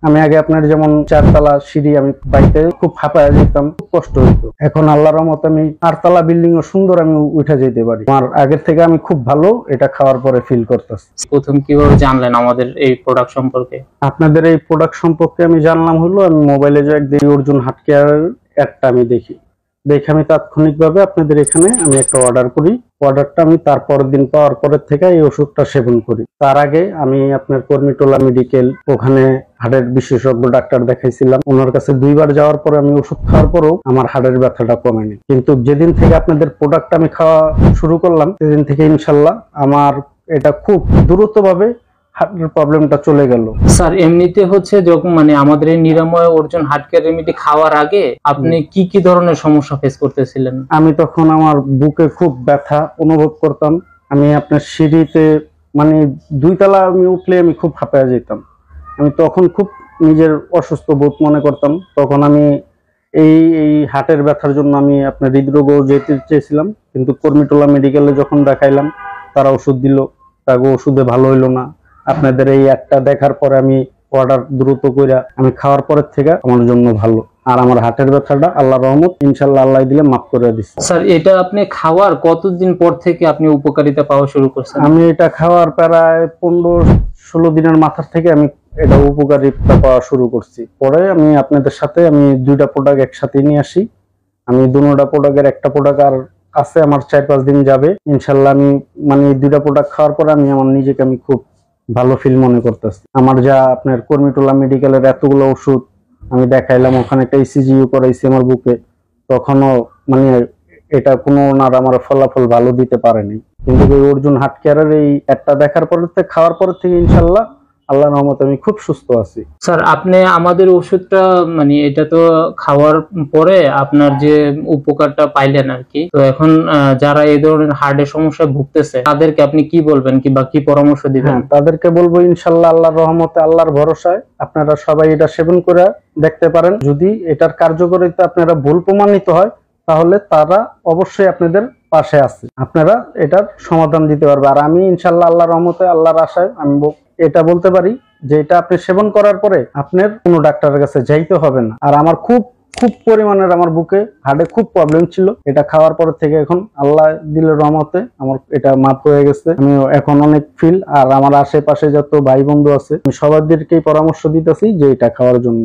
আমি আগে আপনার যেমন 4 তলা সিঁড়ি আমি বাইতে খুব হাঁপায়া যেতাম, খুব কষ্ট হইতো। এখন আল্লাহর রহমতে আমি 8 তলা বিল্ডিং ও সুন্দর আমি উঠে যেতে পারি। আমার আগের থেকে আমি খুব ভালো এটা খাওয়ার পরে ফিল করতেছি। প্রথম কিভাবে জানলেন আমাদের এই প্রোডাক্ট সম্পর্কে? আপনাদের এই প্রোডাক্ট সম্পর্কে আমি জানলাম হলো আমি মোবাইলে যে একদিন অর্জুন হার্ট কেয়ার অ্যাডটা আমি দেখে আমি তাৎক্ষণিকভাবে আপনাদের এখানে আমি একটা অর্ডার করি। অর্ডারটা আমি তারপরের দিন পাওয়ার পরের থেকে এই ওষুধটা সেবন করি। তার আগে আমি আপনার কর্মীটোলা মেডিকেল ওখানে হার্টের বিশেষজ্ঞ ডাক্তার দেখাইছিলাম। ওনার কাছে 2বার যাওয়ার পরে আমি ওষুধ খাওয়ার পরেও আমার হার্টের ব্যথাটা কমেনি। কিন্তু যেদিন থেকে আপনাদের প্রোডাক্ট আমি খাওয়া শুরু করলাম সেদিন থেকে ইনশাল্লাহ আমার এটা খুব দ্রুতভাবে হার্টের প্রবলেমটা চলে গেল। স্যার এমনিতে হচ্ছে যখন আমাদের এই নিরাময় অর্জুন হার্ট কেয়ার রেমেডি খাওয়ার আগে আপনি কি ধরনের সমস্যা ফেস করতেছিলেন? আমি তখন আমার বুকে খুব ব্যথা অনুভব করতাম। আমি আপনার সিঁড়িতে 2 তলা আমি উঠলে আমি খুব হাঁপায়া যেতাম। আমি তখন খুব নিজের অসুস্থ বোধ মনে করতাম। তখন আমি এই হার্টের ব্যথার জন্য আমি আপনার হৃদরোগও যেতে চেয়েছিলাম, কিন্তু কর্মীটোলা মেডিকেলে যখন দেখাইলাম তারা ওষুধ দিল, তাকে ওষুধে ভালো হইলো না। আপনাদের এই একটা দেখার পরে আমি অর্ডার দ্রুত কইরা আমি খাওয়ার পরের থেকে আমার জন্য ভালো। আর আমার হার্টের ব্যথাটা আল্লাহর রহমত ইনশাআল্লাহ আল্লাহ দিলে মাফ করে দিচ্ছে। স্যার এটা আপনি খাওয়ার কতদিন পর থেকে আপনি উপকারিতা পাওয়া শুরু করছেন? আমি এটা খাওয়ার প্রায় 15-16 দিনের মাথার থেকে আমি এটা উপকারিতা পাওয়া শুরু করছি। পরে আমি আপনাদের সাথে আমি 2টা প্রোডাক্ট একসাথে নিয়ে আসি। আমি দুটোটা প্রোডাক্টের একটা প্রোডাক্ট আর আছে আমার 4-5 দিন যাবে ইনশাআল্লাহ। আমি এই 2টা প্রোডাক্ট খাওয়ার পরে আমি আমার নিজেকে আমি খুব ভালো ফিল মনে করতেছি। আমার যা আপনার কর্মীটোলা মেডিকেলের এতগুলো ওষুধ আমি দেখাইলাম, ওখানে একটা ইসিজিও করাইছি আমার বুকে, তখনও এটা কোনো ওনার আমার ফলাফল ভালো দিতে পারেনি। কিন্তু এই অর্জুন হার্ট কেয়ারের এই একটা দেখার পর থেকে খাওয়ার পর থেকে ইনশাল্লাহ আল্লাহর রহমতে আমি খুব সুস্থ আছি। স্যার আপনি আমাদের ওষুধটা এটা তো খাওয়ার পরে আপনার যে উপকারটা পাইলেন আর কি, তো এখন যারা এই ধরনের হার্টের সমস্যায় ভুগতেছে তাদেরকে আপনি কি বলবেন বা কি পরামর্শ দিবেন? তাদেরকে বলবো ইনশাল্লাহ আল্লাহর রহমতে আল্লাহর ভরসায় আপনারা সবাই এটা সেবন করে দেখতে পারেন। যদি এটার কার্যকারিতা আপনারা ভুল প্রমাণিত হয় তাহলে তারা অবশ্যই আপনাদের পাশে আছে, আপনারা এটার সমাধান দিতে পারবে। আর আমি ইনশাল্লাহ আল্লাহর রহমতে আল্লাহর আশায় আমি এটা বলতে পারি যে এটা আপনি সেবন করার পরে আপনার কোনো ডাক্তারের কাছে যাইতে হবে না। আর আমার খুব পরিমাণের আমার বুকে হার্টে খুব প্রবলেম ছিল, এটা খাওয়ার পর থেকে এখন আল্লাহ দিলের রহমতে আমার এটা মাফ হয়ে গেছে। আমি এখন অনেক ফিল। আর আমার আশেপাশে যত ভাই বন্ধু আছে আমি সবাইদেরকেই পরামর্শ দিতেছি যে এটা খাওয়ার জন্য।